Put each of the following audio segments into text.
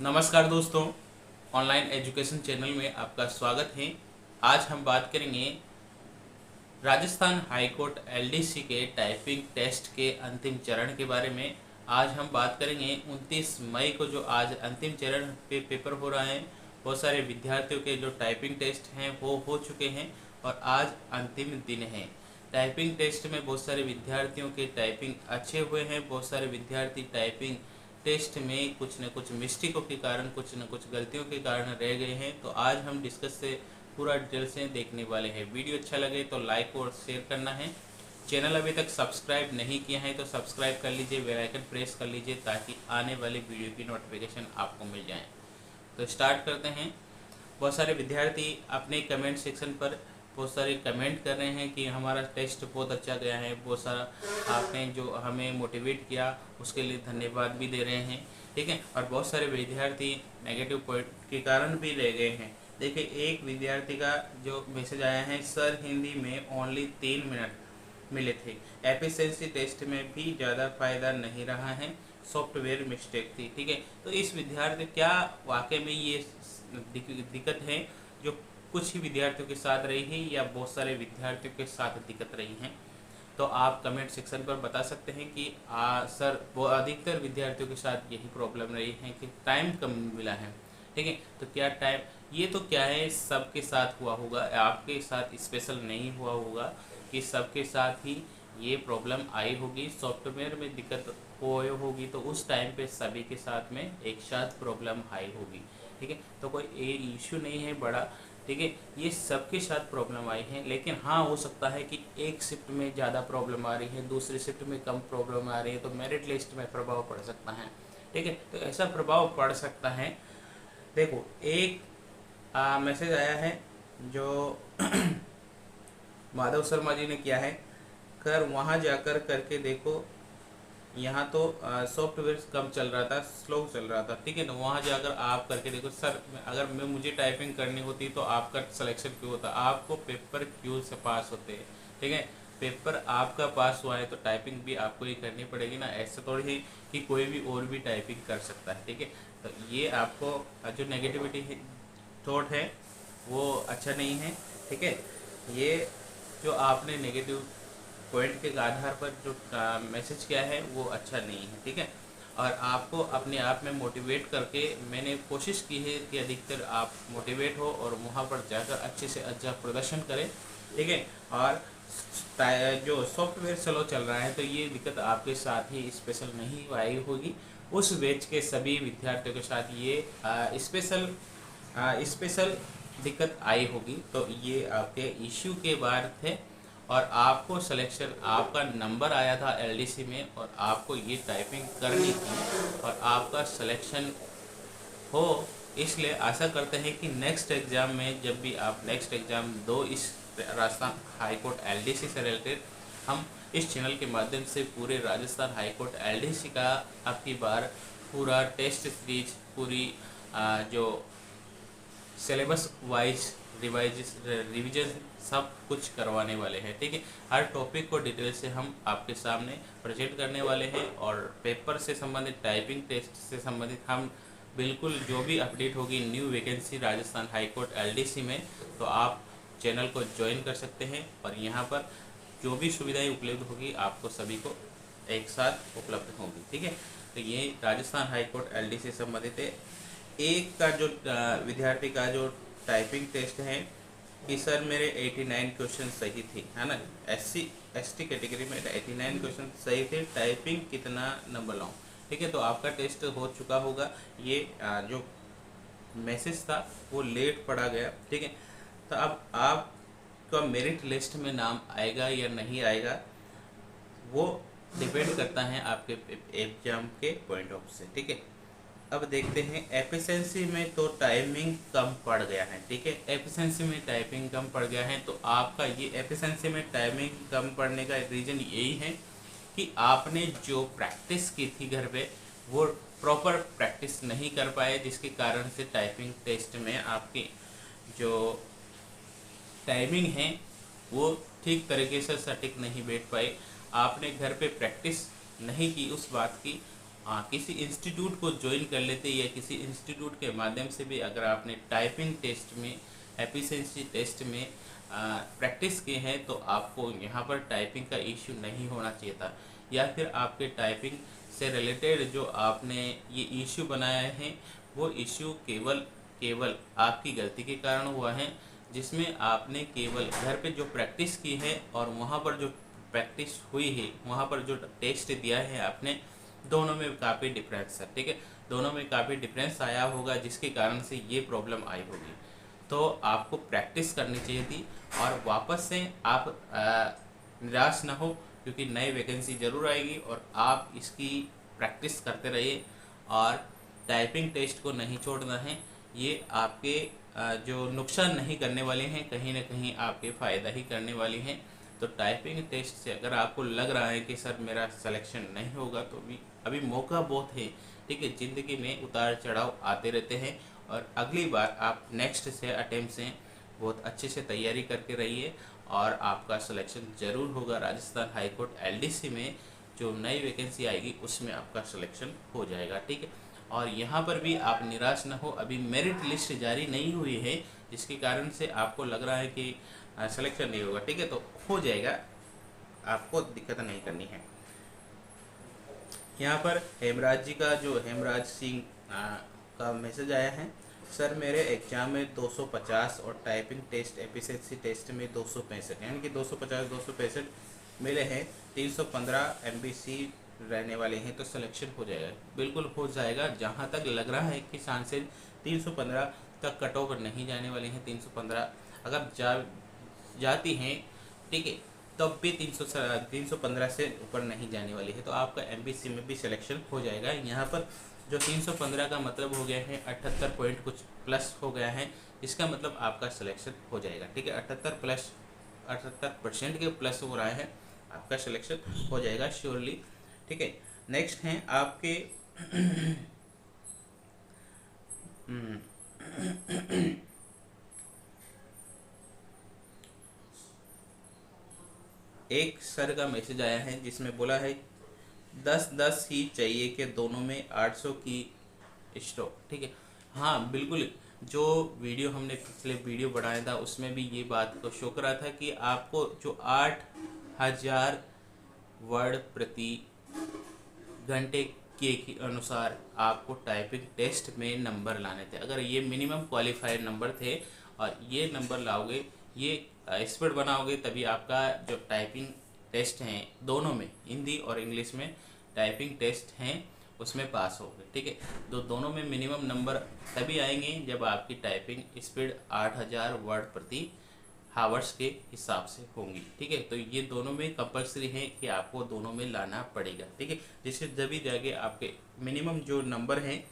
नमस्कार दोस्तों, online education channel में आपका स्वागत है। आज हम बात करेंगे राजस्थान हाई कोर्ट एलडीसी के टाइपिंग टेस्ट के अंतिम चरण के बारे में। आज हम बात करेंगे 29 मई को जो आज अंतिम चरण पे पेपर हो रहा है। बहुत सारे विद्यार्थियों के जो टाइपिंग टेस्ट हैं वो हो चुके हैं और आज अंतिम दिन है। टाइपिंग टेस्ट में बहुत सारे विद्यार्थियों के टाइपिंग अच्छे हुए हैं। बहुत सारे विद्यार्थी टाइपिंग टेस्ट में कुछ न कुछ मिस्टेकों के कारण, कुछ न कुछ गलतियों के कारण रह गए हैं। तो आज हम डिस्कस से पूरा डिटेल से देखने वाले हैं। वीडियो अच्छा लगे तो लाइक और शेयर करना है। चैनल अभी तक सब्सक्राइब नहीं किया है तो सब्सक्राइब कर लीजिए, बेल आइकन प्रेस कर लीजिए ताकि आने वाले वीडियो की नोटिफिकेशन आपको मिल जाए। तो स्टार्ट करते हैं। बहुत सारे विद्यार्थी अपने कमेंट सेक्शन पर बहुत सारे कमेंट कर रहे हैं कि हमारा टेस्ट बहुत अच्छा गया है। बहुत सारा आपने जो हमें मोटिवेट किया उसके लिए धन्यवाद भी दे रहे हैं, ठीक है। और बहुत सारे विद्यार्थी नेगेटिव पॉइंट के कारण भी रह गए हैं। देखिए, एक विद्यार्थी का जो मैसेज आया है, सर हिंदी में ओनली 3 मिनट मिले थे, एफिशिएंसी टेस्ट में भी ज़्यादा फायदा नहीं रहा है, सॉफ्टवेयर मिस्टेक थी, ठीक है। तो इस विद्यार्थी क्या वाकई में ये दिक्कत है जो कुछ ही विद्यार्थियों के साथ रही है या बहुत सारे विद्यार्थियों के साथ दिक्कत रही है? तो आप कमेंट सेक्शन पर बता सकते हैं कि सर वो अधिकतर विद्यार्थियों के साथ यही प्रॉब्लम रही है कि टाइम कम मिला है, ठीक है। तो क्या टाइम, ये तो क्या है, सबके साथ हुआ होगा, आपके साथ स्पेशल नहीं हुआ होगा कि सबके साथ ही ये प्रॉब्लम आई होगी। सॉफ्टवेयर में दिक्कत होगी तो उस टाइम पे सभी के साथ में एक साथ प्रॉब्लम आई होगी, ठीक है। तो कोई इशू नहीं है बड़ा, ठीक है। ये सबके साथ प्रॉब्लम आई है, लेकिन हाँ हो सकता है कि एक शिफ्ट में ज़्यादा प्रॉब्लम आ रही है, दूसरी शिफ्ट में कम प्रॉब्लम आ रही है, तो मेरिट लिस्ट में प्रभाव पड़ सकता है, ठीक है। तो ऐसा प्रभाव पड़ सकता है। देखो, एक मैसेज आया है जो माधव शर्मा जी ने किया है, कर वहाँ जाकर करके देखो, यहाँ तो सॉफ्टवेयर कम चल रहा था, स्लो चल रहा था, ठीक है ना। वहाँ जाकर आप करके देखो, सर अगर मुझे टाइपिंग करनी होती तो आपका सिलेक्शन क्यों होता, आपको पेपर क्यों से पास होते हैं, ठीक है। पेपर आपका पास हुआ है तो टाइपिंग भी आपको ही करनी पड़ेगी ना, ऐसा थोड़ी ही कि कोई भी और भी टाइपिंग कर सकता है, ठीक है। तो ये आपको जो नेगेटिविटी थॉट है वो अच्छा नहीं है, ठीक है। ये जो आपने नेगेटिव पॉइंट के आधार पर जो मैसेज किया है वो अच्छा नहीं है, ठीक है। और आपको अपने आप में मोटिवेट करके मैंने कोशिश की है कि अधिकतर आप मोटिवेट हो और वहाँ पर जाकर अच्छे से अच्छा प्रदर्शन करें, ठीक है। और जो सॉफ्टवेयर स्लो चल रहा है तो ये दिक्कत आपके साथ ही स्पेशल नहीं आई होगी, उस बैच के सभी विद्यार्थियों के साथ ये स्पेशल दिक्कत आई होगी। तो ये आपके इश्यू के बाद थे और आपको सिलेक्शन, आपका नंबर आया था एलडीसी में और आपको ये टाइपिंग करनी थी और आपका सिलेक्शन हो। इसलिए आशा करते हैं कि नेक्स्ट एग्ज़ाम में, जब भी आप नेक्स्ट एग्ज़ाम दो इस राजस्थान हाई कोर्ट एलडीसी से रिलेटेड, हम इस चैनल के माध्यम से पूरे राजस्थान हाई कोर्ट एलडीसी का आपकी बार पूरा टेस्ट सीरीज, पूरी जो सिलेबस वाइज रिविजन सब कुछ करवाने वाले हैं, ठीक है। हर टॉपिक को डिटेल से हम आपके सामने प्रेजेंट करने वाले हैं और पेपर से संबंधित, टाइपिंग टेस्ट से संबंधित हम बिल्कुल जो भी अपडेट होगी new vacancy Rajasthan high court LDC में, तो आप चैनल को ज्वाइन कर सकते हैं और यहाँ पर जो भी सुविधाएं उपलब्ध होगी आपको सभी को एक साथ उपलब्ध होंगी, ठीक है। तो ये राजस्थान हाई कोर्ट एलडीसी से संबंधित है। एक का जो विद्यार्थी का जो टाइपिंग टेस्ट है कि सर मेरे 89 क्वेश्चन सही थे, है ना, SC ST कैटेगरी में 89 क्वेश्चन सही थे, टाइपिंग कितना नंबर लाऊं, ठीक है। तो आपका टेस्ट हो चुका होगा। ये जो मैसेज था वो लेट पड़ा गया, ठीक है। तो अब आपका मेरिट लिस्ट में नाम आएगा या नहीं आएगा वो डिपेंड करता है आपके एग्जाम के पॉइंट ऑफ से, ठीक है। अब देखते हैं एफिशिएंसी में, तो टाइमिंग कम पड़ गया है, ठीक है। एफिशिएंसी में टाइपिंग कम पड़ गया है तो आपका ये एफिशिएंसी में टाइमिंग कम पड़ने का रीज़न यही है कि आपने जो प्रैक्टिस की थी घर पे वो प्रॉपर प्रैक्टिस नहीं कर पाए, जिसके कारण से टाइपिंग टेस्ट में आपकी जो टाइमिंग है वो ठीक तरीके से सटीक नहीं बैठ पाई। आपने घर पे प्रैक्टिस नहीं की उस बात की किसी इंस्टीट्यूट को ज्वाइन कर लेते या किसी इंस्टीट्यूट के माध्यम से भी अगर आपने टाइपिंग टेस्ट में एफिशिएंसी टेस्ट में प्रैक्टिस की है तो आपको यहाँ पर टाइपिंग का इश्यू नहीं होना चाहिए था, या फिर आपके टाइपिंग से रिलेटेड जो आपने ये इश्यू बनाया है वो इश्यू केवल केवल आपकी गलती के कारण हुआ है, जिसमें आपने केवल घर पे जो प्रैक्टिस की है और वहाँ पर जो प्रैक्टिस हुई है वहाँ पर जो टेस्ट दिया है आपने, दोनों में काफ़ी डिफरेंस है। ठीक है, दोनों में काफ़ी डिफरेंस आया होगा जिसके कारण से ये प्रॉब्लम आई होगी। तो आपको प्रैक्टिस करनी चाहिए थी और वापस से आप निराश ना हो, क्योंकि नई वैकेंसी ज़रूर आएगी और आप इसकी प्रैक्टिस करते रहिए और टाइपिंग टेस्ट को नहीं छोड़ना है। ये आपके जो नुकसान नहीं करने वाले हैं, कहीं ना कहीं आपके फ़ायदा ही करने वाली हैं। तो टाइपिंग टेस्ट से अगर आपको लग रहा है कि सर मेरा सिलेक्शन नहीं होगा, तो भी अभी मौका बहुत है। ठीक है, ज़िंदगी में उतार चढ़ाव आते रहते हैं और अगली बार आप नेक्स्ट से अटेम्प्ट से बहुत अच्छे से तैयारी करके रहिए और आपका सिलेक्शन ज़रूर होगा। राजस्थान हाई कोर्ट एलडीसी में जो नई वैकेंसी आएगी उसमें आपका सिलेक्शन हो जाएगा। ठीक है, और यहाँ पर भी आप निराश न हो, अभी मेरिट लिस्ट जारी नहीं हुई है जिसके कारण से आपको लग रहा है कि सिलेक्शन नहीं होगा। ठीक है, तो हो जाएगा, आपको दिक्कत नहीं करनी है। यहाँ पर हेमराज जी का जो हेमराज सिंह का मैसेज आया है, सर मेरे एग्ज़ाम में 250 और टाइपिंग टेस्ट एफिशिएंसी टेस्ट में 265, यानी कि 250 265 मिले हैं, 315 MBC रहने वाले हैं, तो सिलेक्शन हो जाएगा, बिल्कुल हो जाएगा। जहाँ तक लग रहा है कि चांसेस 315 तक कट ऑफ नहीं जाने वाले हैं। 315 अगर जाती हैं, ठीक है, तब भी 315 से ऊपर नहीं जाने वाली है, तो आपका MBC में भी सिलेक्शन हो जाएगा। यहाँ पर जो 315 का मतलब हो गया है 78 पॉइंट कुछ प्लस हो गया है, इसका मतलब आपका सिलेक्शन हो जाएगा। ठीक है, 78% के प्लस हो रहा है, आपका सिलेक्शन हो जाएगा श्योरली। ठीक है, नेक्स्ट हैं आपके एक सर का मैसेज आया है जिसमें बोला है 10-10 ही चाहिए कि दोनों में 800 की स्टॉक। ठीक है, हाँ बिल्कुल, जो वीडियो हमने पिछले वीडियो बनाया था उसमें भी ये बात को शो करा था कि आपको जो 8000 वर्ड प्रति घंटे के अनुसार आपको टाइपिंग टेस्ट में नंबर लाने थे। अगर ये मिनिमम क्वालिफाइड नंबर थे और ये नंबर लाओगे, ये स्पीड बनाओगे, तभी आपका जो टाइपिंग टेस्ट हैं दोनों में, हिंदी और इंग्लिश में टाइपिंग टेस्ट हैं, उसमें पास होगे। ठीक है, तो दोनों में मिनिमम नंबर तभी आएंगे जब आपकी टाइपिंग स्पीड 8000 वर्ड प्रति हावर्स के हिसाब से होंगी। ठीक है, तो ये दोनों में कंपलसरी है कि आपको दोनों में लाना पड़ेगा। ठीक है, जिससे जब जाके आपके मिनिमम जो नंबर हैं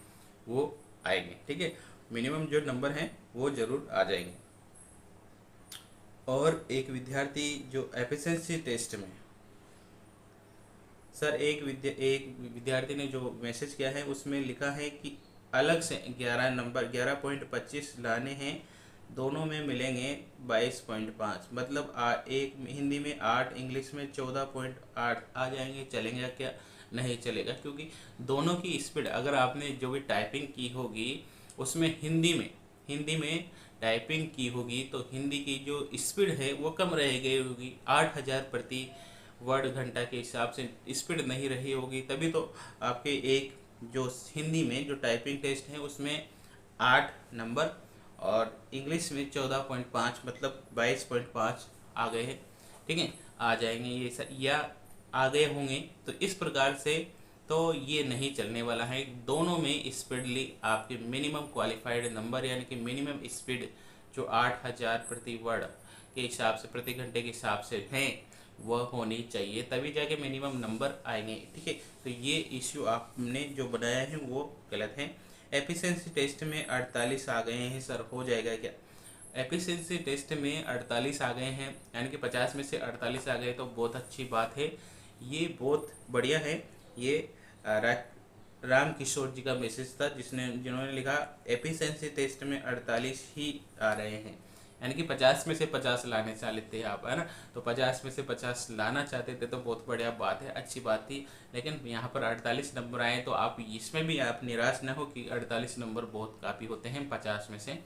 वो आएंगे। ठीक है, मिनिमम जो नंबर हैं वो ज़रूर आ जाएंगे। और एक विद्यार्थी जो एफिशिएंसी टेस्ट में, सर एक विद्यार्थी ने जो मैसेज किया है उसमें लिखा है कि अलग से 11 नंबर 11.25 लाने हैं, दोनों में मिलेंगे 22.5, मतलब एक हिंदी में 8, इंग्लिश में 14.8 आ जाएंगे। चलेंगे क्या? नहीं चलेगा, क्योंकि दोनों की स्पीड अगर आपने जो भी टाइपिंग की होगी उसमें हिंदी में टाइपिंग की होगी तो हिंदी की जो स्पीड है वो कम रह गई होगी, 8000 प्रति वर्ड घंटा के हिसाब से स्पीड नहीं रही होगी, तभी तो आपके एक जो हिंदी में जो टाइपिंग टेस्ट है उसमें 8 नंबर और इंग्लिश में 14.5 मतलब 22.5 आ गए हैं। ठीक है, आ जाएंगे ये या आ गए होंगे, तो इस प्रकार से तो ये नहीं चलने वाला है। दोनों में स्पीडली आपके मिनिमम क्वालिफाइड नंबर यानी कि मिनिमम स्पीड जो 8000 प्रति वर्ड के हिसाब से प्रति घंटे के हिसाब से हैं वह होनी चाहिए, तभी जाके मिनिमम नंबर आएंगे। ठीक है, तो ये इश्यू आपने जो बनाया है वो गलत है। एफिशिएंसी टेस्ट में 48 आ गए हैं, सर हो जाएगा क्या? एफिशिएंसी टेस्ट में 48 आ गए हैं, यानी कि 50 में से 48 आ गए तो बहुत अच्छी बात है, ये बहुत बढ़िया है। ये राम किशोर जी का मैसेज था जिन्होंने लिखा एफिशिएंसी टेस्ट में 48 ही आ रहे हैं, यानी कि 50 में से 50 लाने चाहते थे आप, है ना। तो 50 में से 50 लाना चाहते थे तो बहुत बढ़िया बात है, अच्छी बात थी। लेकिन यहाँ पर 48 नंबर आए, तो आप इसमें भी आप निराश न हो कि 48 नंबर बहुत काफ़ी होते हैं 50 में से।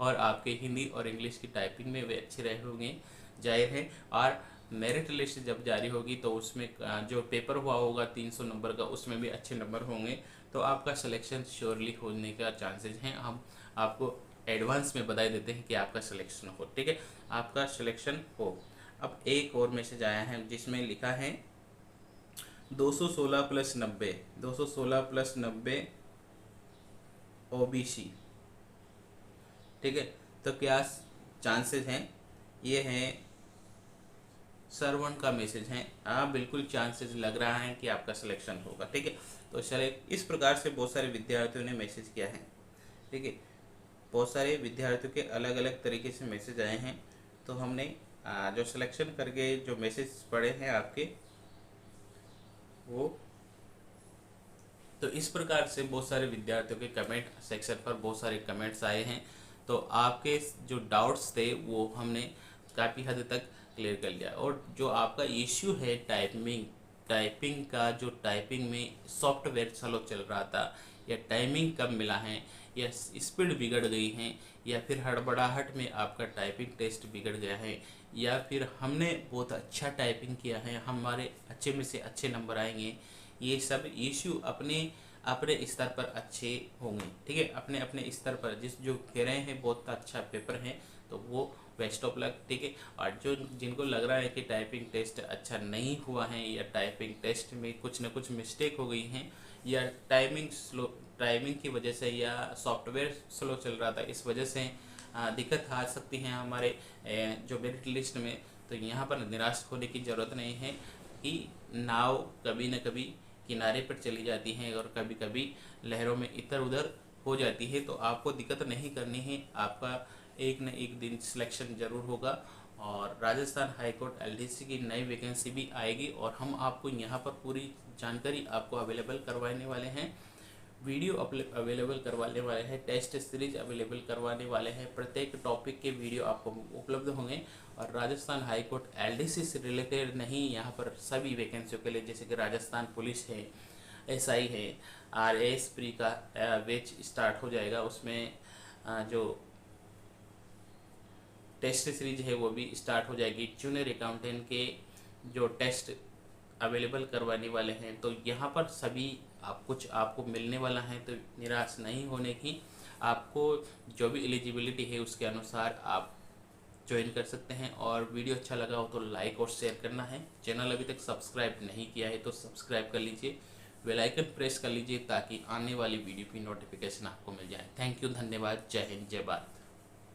और आपके हिंदी और इंग्लिश की टाइपिंग में वे अच्छे रहे होंगे, जाहिर है। और मेरिट लिस्ट जब जारी होगी तो उसमें जो पेपर हुआ होगा 300 नंबर का, उसमें भी अच्छे नंबर होंगे, तो आपका सिलेक्शन श्योरली होने का चांसेस हैं। हम आपको एडवांस में बता देते हैं कि आपका सिलेक्शन हो, ठीक है, आपका सिलेक्शन हो। अब एक और मैसेज आया है जिसमें लिखा है 216 प्लस 90, 216 प्लस 90 ओबीसी, ठीक है। तो क्या चांसेस हैं? ये हैं सरवण का मैसेज है। हाँ, बिल्कुल चांसेस लग रहा है कि आपका सिलेक्शन होगा, ठीक है। तो चले, इस प्रकार से बहुत सारे विद्यार्थियों ने मैसेज किया है, ठीक है। बहुत सारे विद्यार्थियों के अलग अलग तरीके से मैसेज आए हैं। तो हमने जो सिलेक्शन करके जो मैसेज पढ़े हैं आपके, वो तो इस प्रकार से बहुत सारे विद्यार्थियों के कमेंट सेक्शन पर बहुत सारे कमेंट्स आए हैं। तो आपके जो डाउट्स थे वो हमने काफ़ी हद तक क्लियर कर लिया। और जो आपका इश्यू है टाइपिंग का, जो टाइपिंग में सॉफ्टवेयर स्लो चल रहा था, या टाइमिंग कम मिला है, या स्पीड बिगड़ गई है, या फिर हड़बड़ाहट में आपका टाइपिंग टेस्ट बिगड़ गया है, या फिर हमने बहुत अच्छा टाइपिंग किया है, हमारे अच्छे में से अच्छे नंबर आएंगे, ये सब इश्यू अपने अपने स्तर पर अच्छे होंगे, ठीक है। अपने अपने स्तर पर जिस जो कह रहे हैं बहुत अच्छा पेपर है, तो वो बेस्ट ऑफ लक, ठीक है। और जो जिनको लग रहा है कि टाइपिंग टेस्ट अच्छा नहीं हुआ है, या टाइपिंग टेस्ट में कुछ ना कुछ मिस्टेक हो गई हैं, या टाइमिंग की वजह से, या सॉफ्टवेयर स्लो चल रहा था, इस वजह से दिक्कत आ सकती है हमारे जो मेरिट लिस्ट में। तो यहाँ पर निराश होने की ज़रूरत नहीं है कि नाव कभी न कभी किनारे पर चली जाती हैं और कभी कभी लहरों में इधर उधर हो जाती है। तो आपको दिक्कत नहीं करनी है, आपका एक न एक दिन सिलेक्शन जरूर होगा। और राजस्थान हाईकोर्ट एलडीसी की नई वैकेंसी भी आएगी, और हम आपको यहाँ पर पूरी जानकारी आपको अवेलेबल करवाने वाले हैं। वीडियो अवेलेबल करवाने वाले हैं, टेस्ट सीरीज अवेलेबल करवाने वाले हैं, प्रत्येक टॉपिक के वीडियो आपको उपलब्ध होंगे। और राजस्थान हाईकोर्ट एलडीसी से रिलेटेड नहीं, यहाँ पर सभी वैकेंसियों के लिए, जैसे कि राजस्थान पुलिस है, एसआई है, आरएएस प्री का बैच स्टार्ट हो जाएगा, उसमें जो टेस्ट सीरीज है वो भी स्टार्ट हो जाएगी। जूनियर अकाउंटेंट के जो टेस्ट अवेलेबल करवाने वाले हैं, तो यहाँ पर सभी कुछ आपको मिलने वाला है। तो निराश नहीं होने की, आपको जो भी एलिजिबिलिटी है उसके अनुसार आप ज्वाइन कर सकते हैं। और वीडियो अच्छा लगा हो तो लाइक और शेयर करना है। चैनल अभी तक सब्सक्राइब नहीं किया है तो सब्सक्राइब कर लीजिए, बेल आइकन प्रेस कर लीजिए, ताकि आने वाली वीडियो की नोटिफिकेशन आपको मिल जाए। थैंक यू, धन्यवाद, जय हिंद, जय भारत।